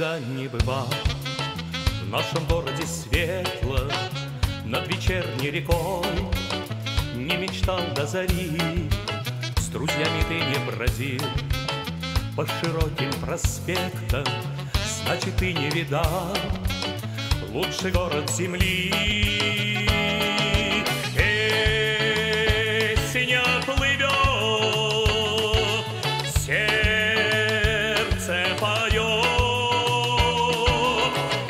никогда не бывал в нашем городе светло над вечерней рекой. Не мечтал до зари, с друзьями ты не бродил по широким проспектам, значит, ты не видал лучший город земли. Песня плывет, сердце поет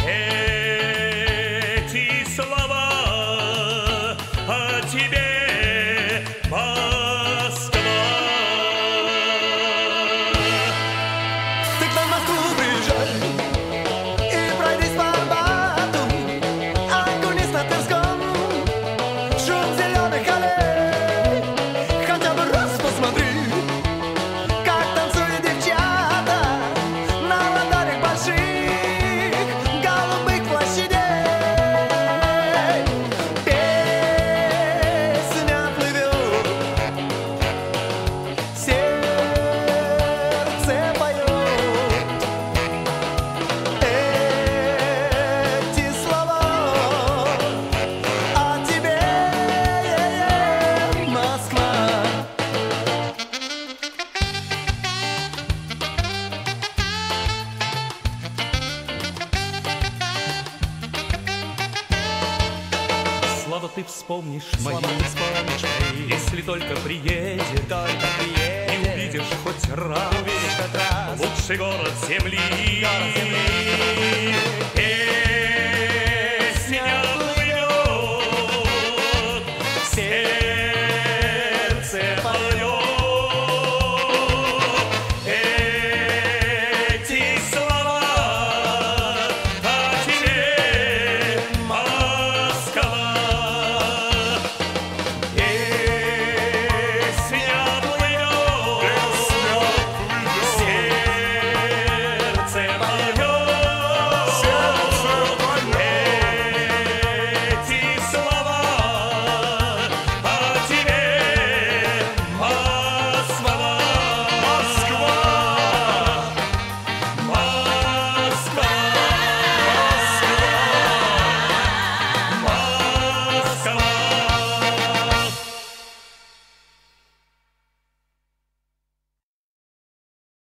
эти слова о тебе, Москва. Ты к нам в Москву приезжай и пройдись по Арбату, окунись на Тверском, шум зеленых аллей. Хотя бы раз посмотри, как танцуют девчата на алтарях больших голубых площадей. Песня плывет, сердце поет эти слова о тебе, Москва. Слава, ты вспомнишь мои, если только приедешь и увидишь хоть раз лучший город земли.